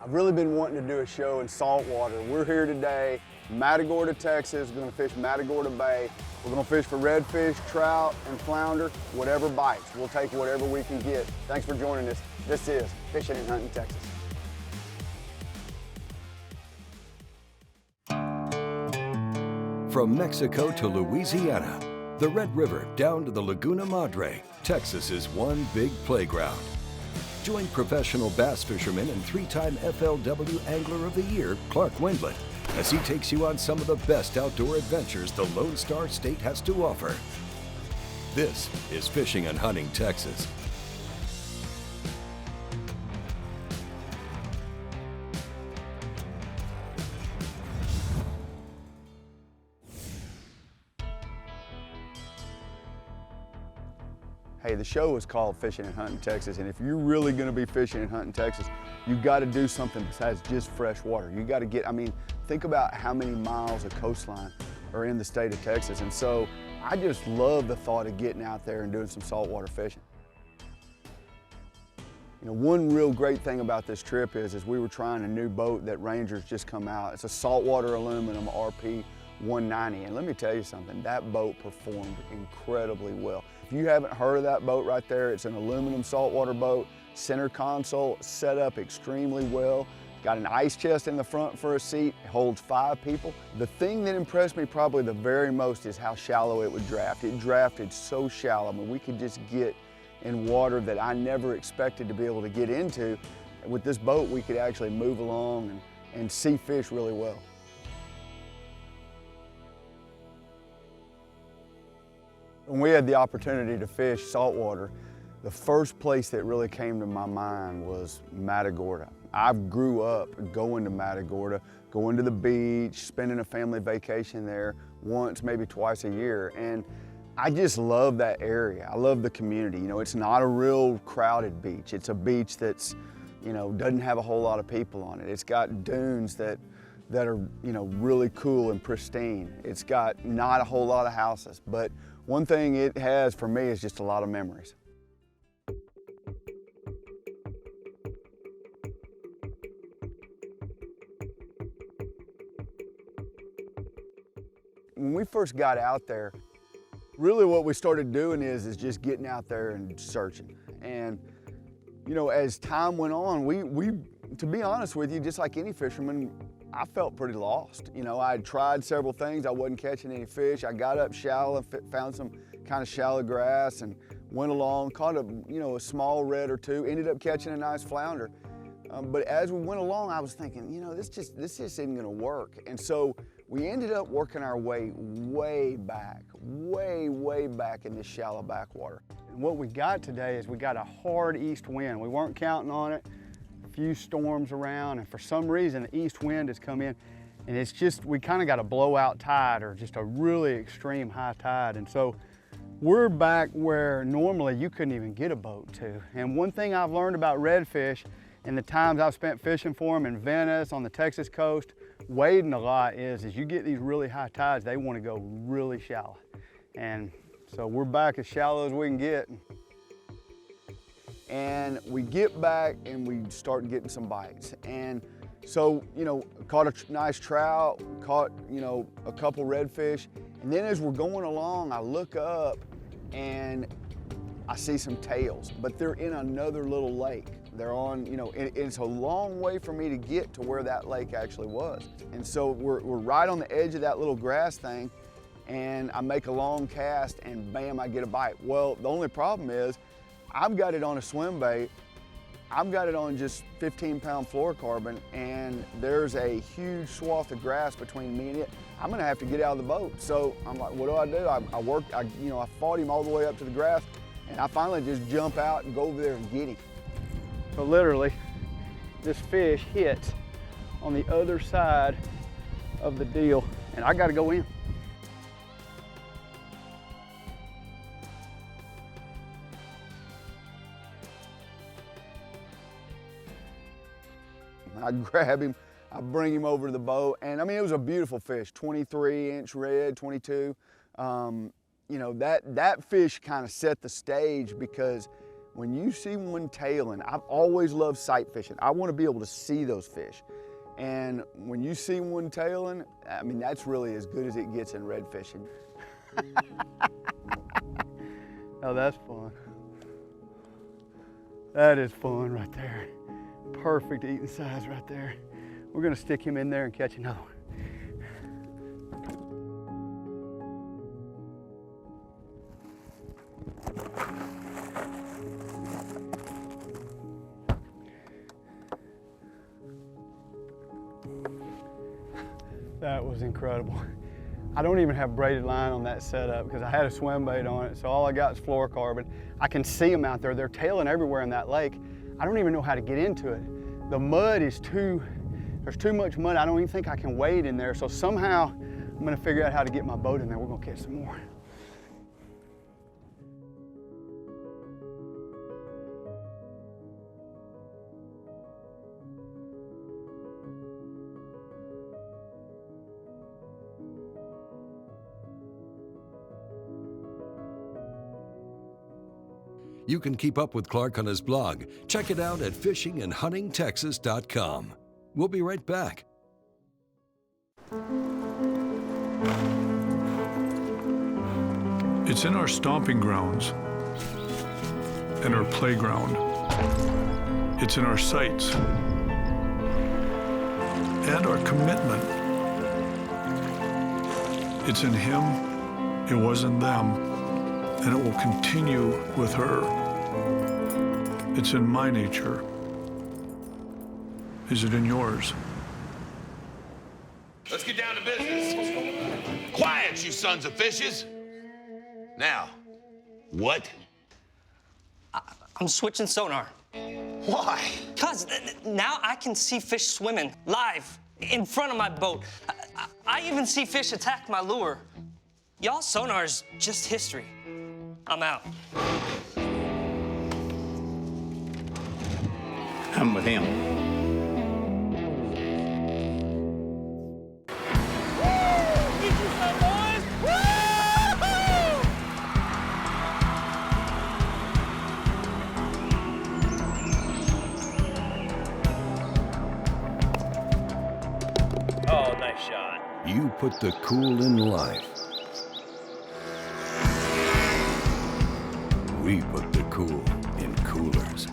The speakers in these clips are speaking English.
I've really been wanting to do a show in saltwater. We're here today, Matagorda, Texas. We're gonna fish Matagorda Bay. We're gonna fish for redfish, trout, and flounder, whatever bites. We'll take whatever we can get. Thanks for joining us. This is Fishing and Hunting Texas. From Mexico to Louisiana, the Red River down to the Laguna Madre, Texas is one big playground. Join professional bass fisherman and three-time FLW Angler of the Year, Clark Wendlandt, as he takes you on some of the best outdoor adventures the Lone Star State has to offer. This is Fishing and Hunting Texas. Hey, the show is called Fishing and Hunting Texas, and if you're really gonna be fishing and hunting Texas, you gotta do something besides just fresh water. You gotta get, think about how many miles of coastline are in the state of Texas, and so I just love the thought of getting out there and doing some saltwater fishing. You know, one real great thing about this trip is we were trying a new boat that Ranger's just come out. It's a saltwater aluminum RP 190, and let me tell you something, that boat performed incredibly well. If you haven't heard of that boat right there, it's an aluminum saltwater boat, center console, set up extremely well, got an ice chest in the front for a seat, holds 5 people. The thing that impressed me probably the very most is how shallow it would draft. It drafted so shallow. We could just get in water that I never expected to be able to get into. With this boat, we could actually move along and see fish really well. When we had the opportunity to fish saltwater, the first place that really came to my mind was Matagorda. I grew up going to Matagorda, going to the beach, spending a family vacation there once, maybe twice a year. And I just love that area. I love the community. You know, it's not a real crowded beach. It's a beach that's, you know, doesn't have a whole lot of people on it. It's got dunes that are, you know, really cool and pristine. It's got not a whole lot of houses, but one thing it has for me is just a lot of memories. When we first got out there, really what we started doing is just getting out there and searching. And, you know, as time went on, we, to be honest with you, just like any fisherman, I felt pretty lost. You know, I had tried several things. I wasn't catching any fish. I got up shallow, found some kind of shallow grass and went along, caught a small red or two, ended up catching a nice flounder. But as we went along, I was thinking, you know, this just isn't gonna work. And so we ended up working our way way back in this shallow backwater. And what we got today is we got a hard east wind. We weren't counting on it. Few storms around, and for some reason the east wind has come in, and it's just, we kind of got a blowout tide or just a really extreme high tide. And so we're back where normally you couldn't even get a boat to. And one thing I've learned about redfish in the times I've spent fishing for them in Venice, on the Texas coast, wading a lot, is you get these really high tides, they want to go really shallow. And so we're back as shallow as we can get. And we get back and we start getting some bites. And so, you know, caught a nice trout, caught, you know, a couple redfish. And then as we're going along, I look up and I see some tails, but they're in another little lake. They're on, you know, it's a long way for me to get to where that lake actually was. And so we're right on the edge of that little grass thing, and I make a long cast and bam, I get a bite. Well, the only problem is, I've got it on a swim bait. I've got it on just 15-pound fluorocarbon, and there's a huge swath of grass between me and it. I'm gonna have to get out of the boat. So I'm like, what do? I fought him all the way up to the grass, and I finally just jump out and go over there and get him. So literally, this fish hit on the other side of the deal, and I gotta go in. I grab him, I bring him over to the boat, and I mean, it was a beautiful fish, 23-inch red, 22. You know, that fish kind of set the stage, because when you see one tailing, I've always loved sight fishing. I want to be able to see those fish. And when you see one tailing, I mean, that's really as good as it gets in red fishing. Oh, that's fun. That is fun right there. Perfect eating size right there. We're gonna stick him in there and catch another one. That was incredible. I don't even have braided line on that setup because I had a swim bait on it, so all I got is fluorocarbon. I can see them out there. They're tailing everywhere in that lake. I don't even know how to get into it. The mud is there's too much mud. I don't even think I can wade in there, so somehow I'm gonna figure out how to get my boat in there. We're gonna catch some more. You can keep up with Clark on his blog. Check it out at fishingandhuntingtexas.com. We'll be right back. It's in our stomping grounds and our playground. It's in our sights and our commitment. It's in him, it was in them, and it will continue with her. It's in my nature. Is it in yours? Let's get down to business. Quiet, you sons of fishes. Now, what? I'm switching sonar. Why? Cause now I can see fish swimming live in front of my boat. I even see fish attack my lure. Y'all sonar is just history. I'm out. I'm with him. Oh, nice shot. You put the cool in life. We put the cool in coolers.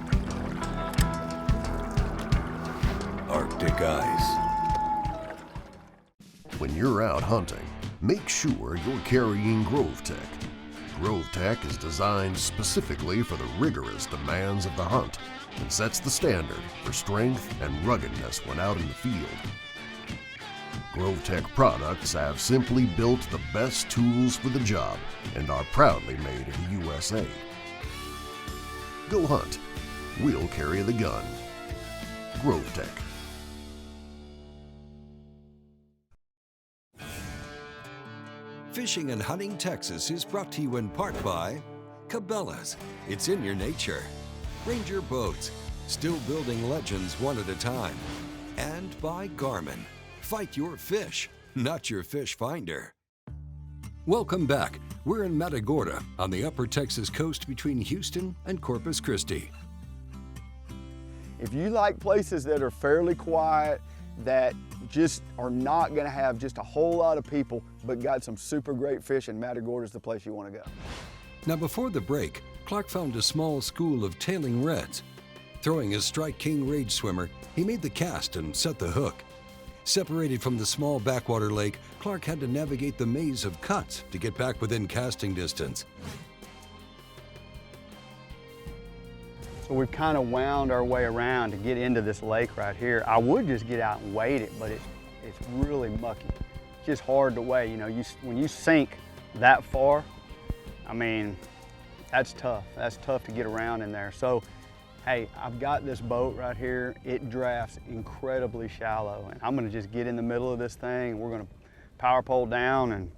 Arctic ice. When you're out hunting, make sure you're carrying GroveTech. GroveTech is designed specifically for the rigorous demands of the hunt and sets the standard for strength and ruggedness when out in the field. GroveTech products have simply built the best tools for the job and are proudly made in the USA. Go hunt. We'll carry the gun. GroveTech. Fishing and Hunting Texas is brought to you in part by Cabela's. It's in your nature. Ranger Boats. Still building legends one at a time. And by Garmin. Fight your fish, not your fish finder. Welcome back. We're in Matagorda on the upper Texas coast between Houston and Corpus Christi. If you like places that are fairly quiet, that just are not gonna have just a whole lot of people, but got some super great fishing, Matagorda is the place you wanna go. Now before the break, Clark found a small school of tailing reds. Throwing his Strike King Rage swimmer, he made the cast and set the hook. Separated from the small backwater lake, Clark had to navigate the maze of cuts to get back within casting distance. So we've kind of wound our way around to get into this lake right here. I would just get out and wade it, but it's really mucky. It's just hard to wade. You know, when you sink that far, I mean, that's tough. That's tough to get around in there. So, hey, I've got this boat right here. It drafts incredibly shallow, and I'm gonna just get in the middle of this thing, and we're gonna power pole down and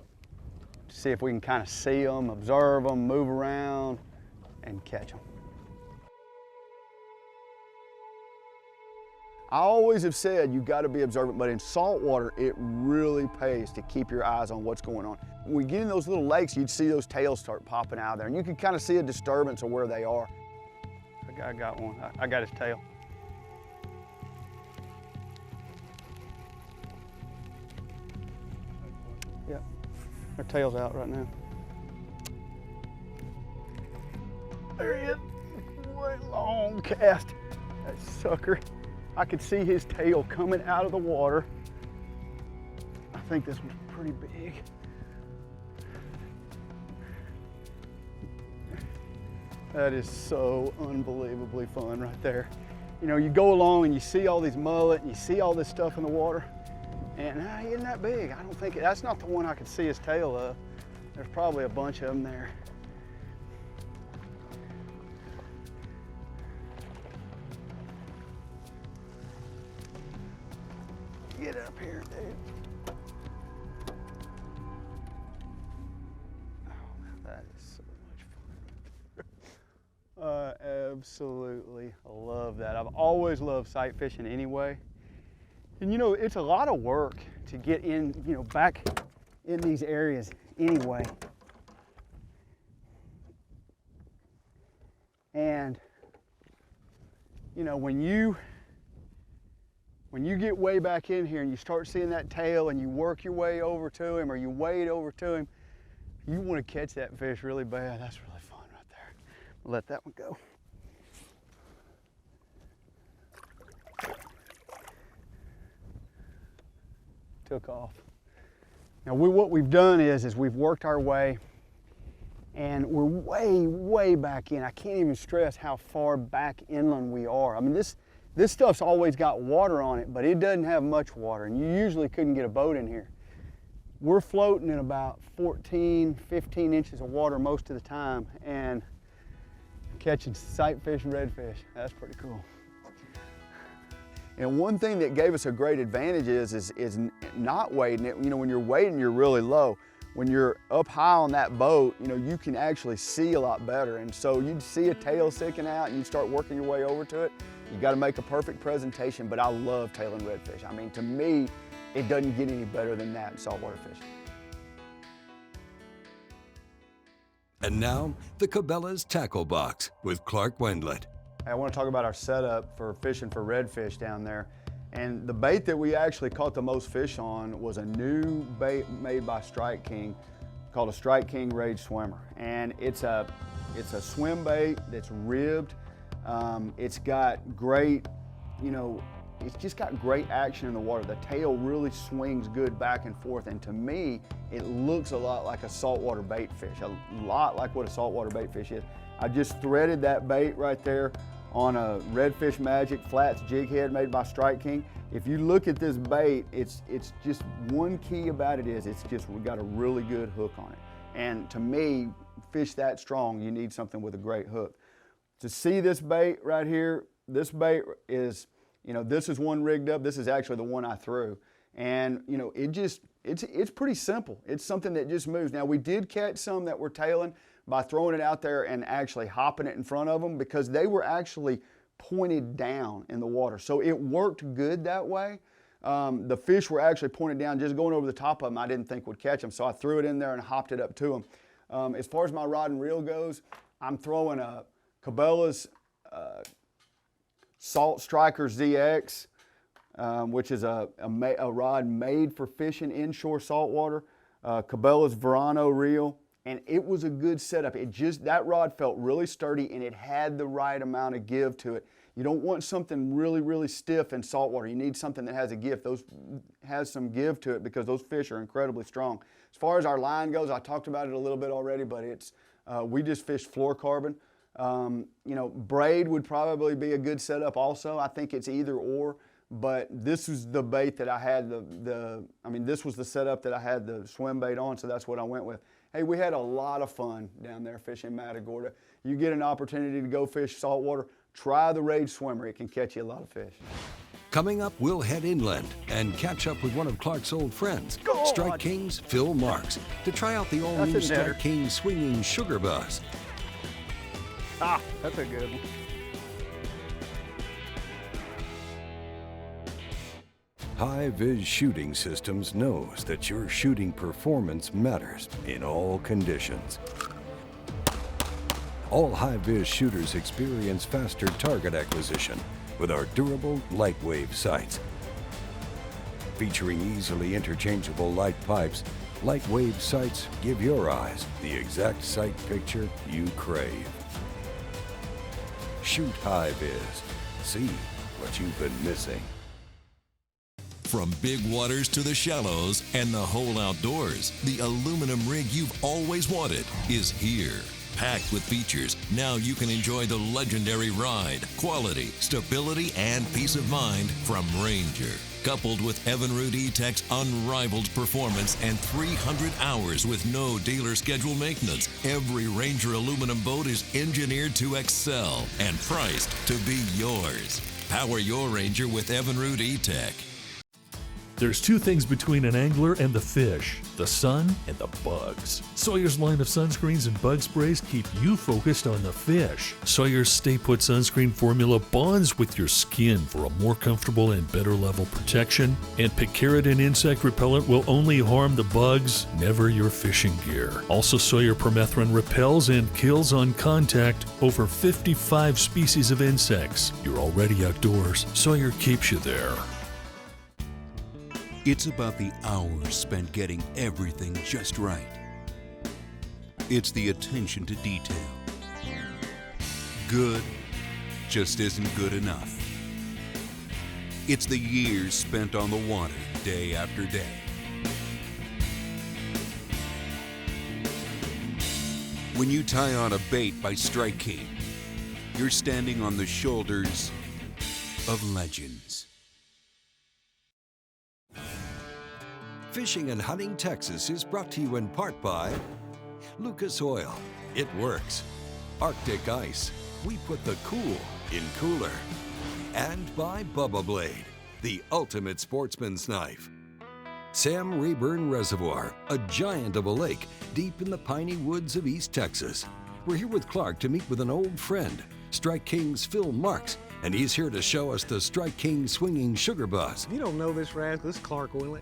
see if we can kind of see them, observe them, move around, and catch them. I always have said you got to be observant, but in saltwater, it really pays to keep your eyes on what's going on. When we get in those little lakes, you'd see those tails start popping out of there, and you can kind of see a disturbance of where they are. I got one. I got his tail. Yep, their tail's out right now. There he is. What a long cast. That sucker. I could see his tail coming out of the water. I think this one's pretty big. That is so unbelievably fun right there. You know, you go along and you see all these mullet and you see all this stuff in the water, and he isn't that big. I don't think, that's not the one I could see his tail of. There's probably a bunch of them there. Get up here, dude. That is so much fun. I absolutely love that. I've always loved sight fishing anyway. And you know, it's a lot of work to get in, you know, back in these areas anyway. And, you know, when you get way back in here and you start seeing that tail and you work your way over to him or you wade over to him, you want to catch that fish really bad. That's really fun right there. I'll let that one go. Took off. Now what we've done is we've worked our way and we're way back in. I can't even stress how far back inland we are. I mean, this stuff's always got water on it, but it doesn't have much water, and you usually couldn't get a boat in here. We're floating in about 14, 15 inches of water most of the time and catching sight fish and redfish. That's pretty cool. And one thing that gave us a great advantage is not wading it. You know, when you're wading, you're really low. When you're up high on that boat, you know, you can actually see a lot better. And so you'd see a tail sticking out and you start working your way over to it. You got to make a perfect presentation, but I love tailing redfish. I mean, to me, it doesn't get any better than that in saltwater fishing. And now, the Cabela's Tackle Box with Clark Wendlandt. I want to talk about our setup for fishing for redfish down there. And the bait that we actually caught the most fish on was a new bait made by Strike King called a Strike King Rage Swimmer. And it's a swim bait that's ribbed. It's got great, you know, it's just got great action in the water. The tail really swings good back and forth. And to me, it looks a lot like a saltwater bait fish, a lot like what a saltwater bait fish is. I just threaded that bait right there on a Redfish Magic Flats jig head made by Strike King. If you look at this bait, it's just one key about it is it's just we got a really good hook on it. And to me, fish that strong, you need something with a great hook. To see this bait right here, this bait is, you know, this is one rigged up. This is actually the one I threw. And, you know, it's pretty simple. It's something that just moves. Now, we did catch some that were tailing by throwing it out there and actually hopping it in front of them because they were actually pointed down in the water. So it worked good that way. The fish were actually pointed down, just going over the top of them, I didn't think would catch them. So I threw it in there and hopped it up to them. As far as my rod and reel goes, I'm throwing a Cabela's Salt Striker ZX, which is a rod made for fishing inshore saltwater. Cabela's Verano reel. And it was a good setup. That rod felt really sturdy and it had the right amount of give to it. You don't want something really, really stiff in saltwater. You need something that has a give. Has some give to it because those fish are incredibly strong. As far as our line goes, I talked about it a little bit already, but we just fish fluorocarbon. You know, braid would probably be a good setup also. I think it's either or, but this was the bait that I had this was the setup that I had the swim bait on, so that's what I went with. Hey, we had a lot of fun down there fishing Matagorda. You get an opportunity to go fish saltwater, try the Rage Swimmer. It can catch you a lot of fish. Coming up, we'll head inland and catch up with one of Clark's old friends, Strike King's Phil Marks, to try out the all-new Strike King Swinging Sugar Buzz. Ah, that's a good one. High-Vis Shooting Systems knows that your shooting performance matters in all conditions. All high-vis shooters experience faster target acquisition with our durable light wave sights. Featuring easily interchangeable light pipes, light wave sights give your eyes the exact sight picture you crave. Shoot high-vis. See what you've been missing. From big waters to the shallows and the whole outdoors, the aluminum rig you've always wanted is here. Packed with features, now you can enjoy the legendary ride, quality, stability, and peace of mind from Ranger. Coupled with Evinrude E-Tech's unrivaled performance and 300 hours with no dealer schedule maintenance, every Ranger aluminum boat is engineered to excel and priced to be yours. Power your Ranger with Evinrude E-Tech. There's two things between an angler and the fish, the sun and the bugs. Sawyer's line of sunscreens and bug sprays keep you focused on the fish. Sawyer's Stay Put sunscreen formula bonds with your skin for a more comfortable and better level protection. And picaridin insect repellent will only harm the bugs, never your fishing gear. Also, Sawyer permethrin repels and kills on contact over 55 species of insects. You're already outdoors. Sawyer keeps you there. It's about the hours spent getting everything just right. It's the attention to detail. Good just isn't good enough. It's the years spent on the water day after day. When you tie on a bait by Strike King, you're standing on the shoulders of legends. Fishing and Hunting Texas is brought to you in part by Lucas Oil. It works. Arctic Ice. We put the cool in cooler. And by Bubba Blade, the ultimate sportsman's knife. Sam Rayburn Reservoir, a giant of a lake deep in the piney woods of East Texas. We're here with Clark to meet with an old friend, Strike King's Phil Marks, and he's here to show us the Strike King swinging sugar buzz. If you don't know this rascal, this is Clark Wendlandt.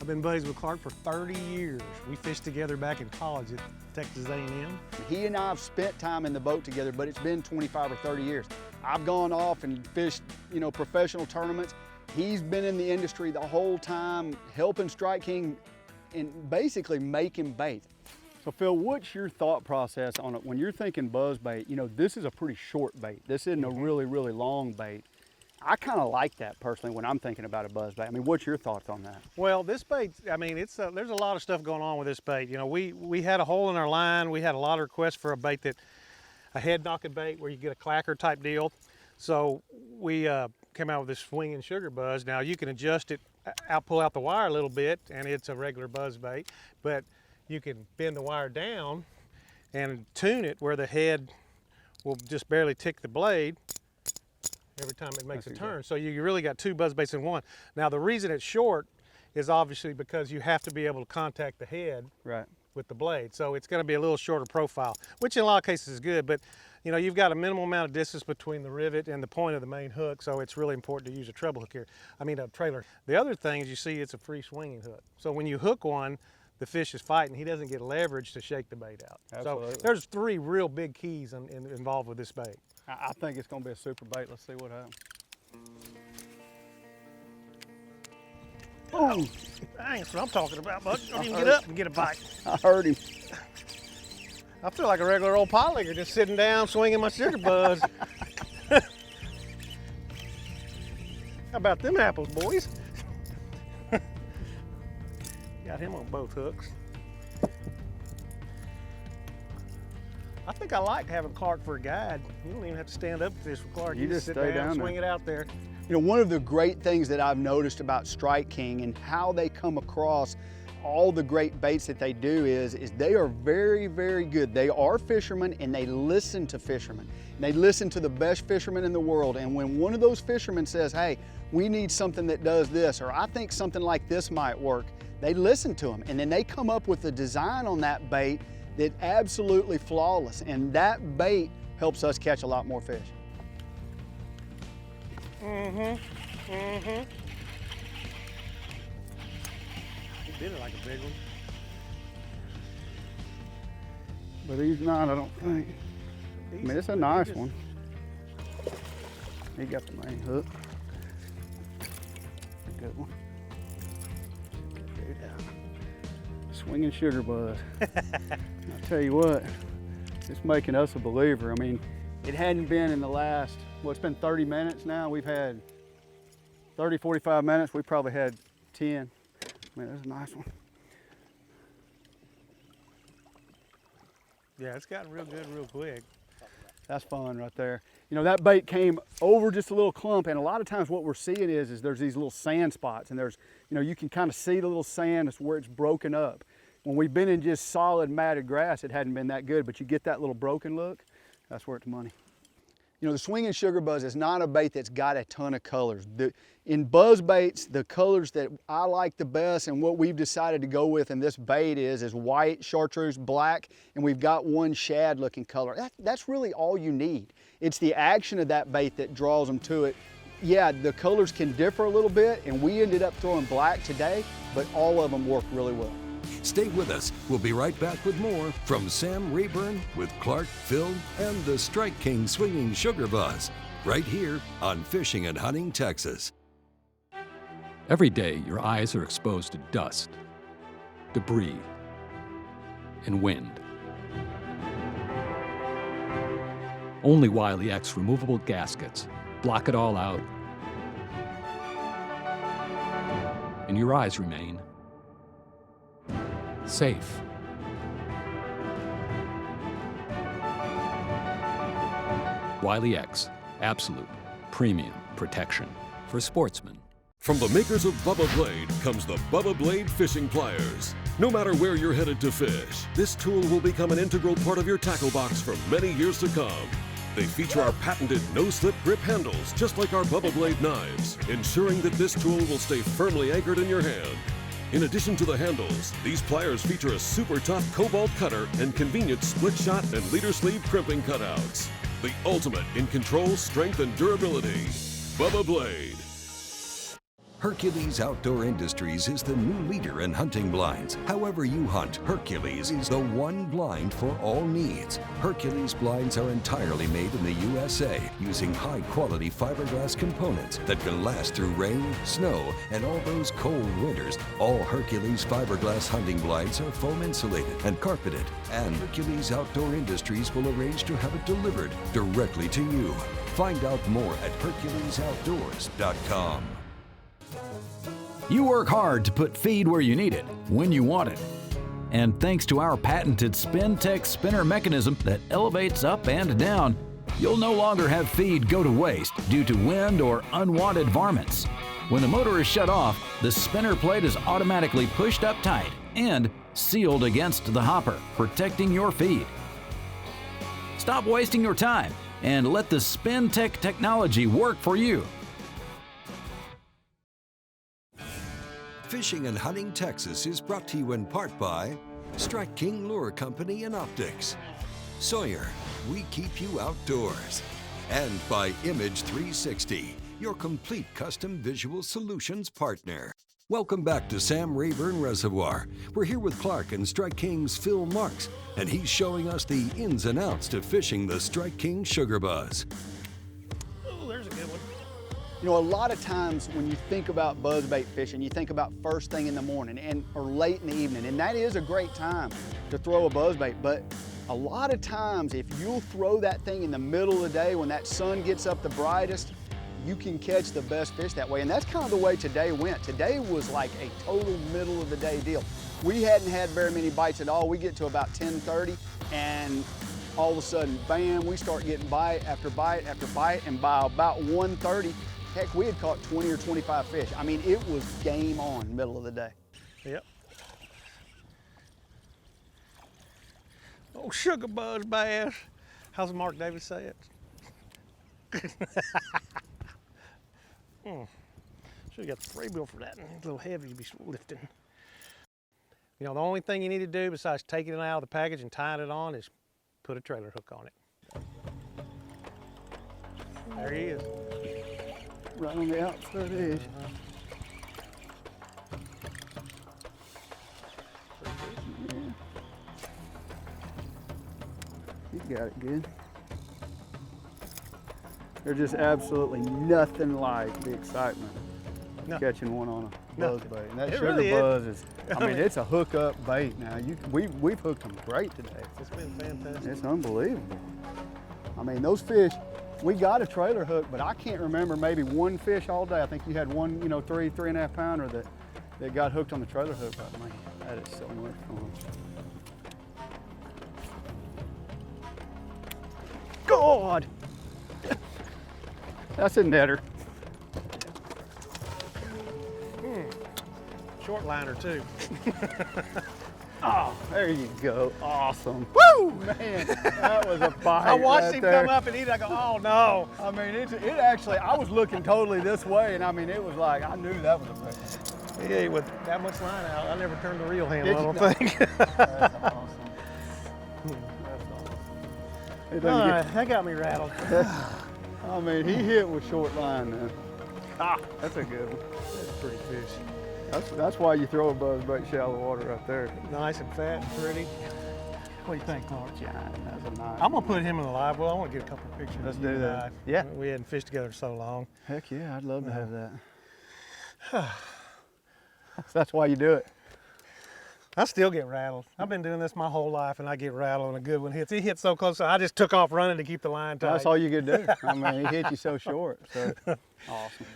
I've been buddies with Clark for 30 years. We fished together back in college at Texas A&M. He and I have spent time in the boat together, but it's been 25 or 30 years. I've gone off and fished, professional tournaments. He's been in the industry the whole time, helping Strike King and basically making bait. So Phil, what's your thought process on it when you're thinking buzz bait? This is a pretty short bait. This isn't a really, really long bait. I kind of like that personally when I'm thinking about a buzz bait. What's your thoughts on that? Well, this bait, there's a lot of stuff going on with this bait. We had a hole in our line. We had a lot of requests for a bait a head knocking bait where you get a clacker type deal. So we came out with this swinging sugar buzz. Now you can adjust it, pull out the wire a little bit, and it's a regular buzz bait. But you can bend the wire down and tune it where the head will just barely tick the blade every time it makes a turn. So you really got two buzz baits in one. Now the reason it's short is obviously because you have to be able to contact the head with the blade. So it's going to be a little shorter profile, which in a lot of cases is good, but you've got a minimal amount of distance between the rivet and the point of the main hook, so it's really important to use a treble hook here. A trailer. The other thing is you see it's a free swinging hook. So when you hook one, the fish is fighting, he doesn't get leverage to shake the bait out. Absolutely. So there's three real big keys involved with this bait. I think it's going to be a super bait. Let's see what happens. Oh, that's what I'm talking about, bud. Don't even get up and get a bite. I heard him. I feel like a regular old polyger just sitting down, swinging my sugar buzz. How about them apples, boys? Got him on both hooks. I think I like having Clark for a guide. You don't even have to stand up to fish with Clark. You just sit down, swing it out there. One of the great things that I've noticed about Strike King and how they come across all the great baits that they do is they are very, very good. They are fishermen and they listen to fishermen. And they listen to the best fishermen in the world. And when one of those fishermen says, hey, we need something that does this, or I think something like this might work, they listen to them. And then they come up with a design on that bait that's absolutely flawless. And that bait helps us catch a lot more fish. He did it like a big one. But he's not, I don't think. I mean, it's a nice one. He got the main hook. Good one. Swinging sugar buzz. I'll tell you what, it's making us a believer. I mean, it hadn't been in the last, well, it's been 30 minutes now. We've had 30, 45 minutes. We probably had 10. I mean, that's a nice one. Yeah, it's gotten real good real quick. That's fun right there. You know, that bait came over just a little clump, and a lot of times what we're seeing is there's these little sand spots, and there's, you know, you can kind of see the little sand. It's where it's broken up. When we've been in just solid matted grass, it hadn't been that good, but you get that little broken look, that's where it's money. You know, the swinging sugar buzz is not a bait that's got a ton of colors. In buzz baits, the colors that I like the best and what we've decided to go with in this bait is white, chartreuse, black, and we've got one shad looking color. That's really all you need. It's the action of that bait that draws them to it. Yeah, the colors can differ a little bit, and we ended up throwing black today, but all of them work really well. Stay with us. We'll be right back with more from Sam Rayburn with Clark, Phil, and the Strike King Swinging Sugar Buzz, right here on Fishing and Hunting Texas. Every day, your eyes are exposed to dust, debris, and wind. Only Wiley X removable gaskets block it all out, and your eyes remain safe. Wiley X, absolute premium protection for sportsmen. From the makers of Bubba Blade comes the Bubba Blade Fishing Pliers. No matter where you're headed to fish, this tool will become an integral part of your tackle box for many years to come. They feature our patented no-slip grip handles, just like our Bubba Blade knives, ensuring that this tool will stay firmly anchored in your hand. In addition to the handles, these pliers feature a super tough cobalt cutter and convenient split shot and leader sleeve crimping cutouts. The ultimate in control, strength, and durability. Bubba Blade. Hercules Outdoor Industries is the new leader in hunting blinds. However you hunt, Hercules is the one blind for all needs. Hercules blinds are entirely made in the USA using high-quality fiberglass components that can last through rain, snow, and all those cold winters. All Hercules fiberglass hunting blinds are foam insulated and carpeted, and Hercules Outdoor Industries will arrange to have it delivered directly to you. Find out more at HerculesOutdoors.com. You work hard to put feed where you need it, when you want it. And thanks to our patented SpinTech spinner mechanism that elevates up and down, you'll no longer have feed go to waste due to wind or unwanted varmints. When the motor is shut off, the spinner plate is automatically pushed up tight and sealed against the hopper, protecting your feed. Stop wasting your time and let the SpinTech technology work for you. Fishing and Hunting Texas is brought to you in part by Strike King Lure Company and Optics, Sawyer, we keep you outdoors, and by Image 360, your complete custom visual solutions partner. Welcome back to Sam Rayburn Reservoir. We're here with Clark and Strike King's Phil Marks, and he's showing us the ins and outs to fishing the Strike King Sugar Buzz. Oh, there's a good one. You know, a lot of times when you think about buzzbait fishing, you think about first thing in the morning or late in the evening, and that is a great time to throw a buzzbait, but a lot of times if you'll throw that thing in the middle of the day when that sun gets up the brightest, you can catch the best fish that way, and that's kind of the way today went. Today was like a total middle of the day deal. We hadn't had very many bites at all. We get to about 10:30, and all of a sudden, bam, we start getting bite after bite after bite, and by about 1:30, heck, we had caught 20 or 25 fish. I mean, it was game on middle of the day. Yep. Oh, sugar buzz bass. How's Mark Davis say it? Should have got the free bill for that. It's a little heavy to be lifting. You know, the only thing you need to do besides taking it out of the package and tying it on is put a trailer hook on it. There he is. Right on the outside edge. Yeah. He got it good. There's just absolutely nothing like the excitement of catching one on a buzz bait. And that sugar buzz is, I mean, it's a hookup bait now. We've hooked them great today. It's been fantastic. It's unbelievable. I mean, those fish, we got a trailer hook, but I can't remember maybe one fish all day. I think you had one, 3.5 pounder that got hooked on the trailer hook. But man, that is so much fun. God! That's a netter. Short liner too. Oh, there you go. Awesome. Woo! Man, that was a bite. I watched right him there. come up and eat. I go, oh no. I mean, it actually, I was looking totally this way, and I mean, it was like, I knew that was a bait. Yeah, with that much line out, I never turned the reel handle, I don't think. That's awesome. That's awesome. That got me rattled. I mean, he hit with short line now. Ah, that's a good one. That's a pretty fish. That's why you throw a buzz bait shallow water right there. Nice and fat and pretty. What do you think, Clark? Yeah, that's a nice. I'm gonna put him in the live well. I want to get a couple of pictures. Let's of do you that. and I. Yeah. We hadn't fished together so long. Heck yeah, I'd love to have that. That's why you do it. I still get rattled. I've been doing this my whole life, and I get rattled when a good one hits. He hit so close, I just took off running to keep the line tight. That's all you could do. I mean, he hit you so short. So awesome.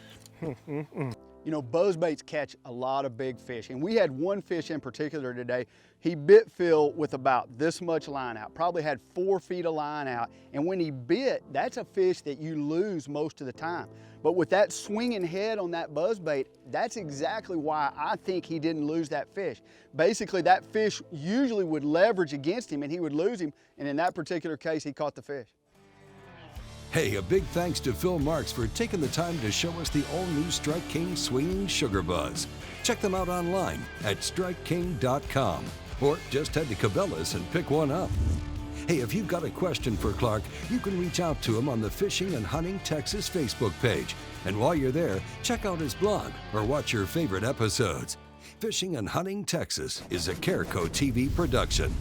You know, buzz baits catch a lot of big fish, and we had one fish in particular today. He bit Phil with about this much line out, probably had 4 feet of line out, and when he bit, that's a fish that you lose most of the time. But with that swinging head on that buzz bait, that's exactly why I think he didn't lose that fish. Basically, that fish usually would leverage against him and he would lose him, and in that particular case, he caught the fish. Hey, a big thanks to Phil Marks for taking the time to show us the all-new Strike King Swinging Sugar Buzz. Check them out online at StrikeKing.com or just head to Cabela's and pick one up. Hey, if you've got a question for Clark, you can reach out to him on the Fishing and Hunting Texas Facebook page. And while you're there, check out his blog or watch your favorite episodes. Fishing and Hunting Texas is a Caraco TV production.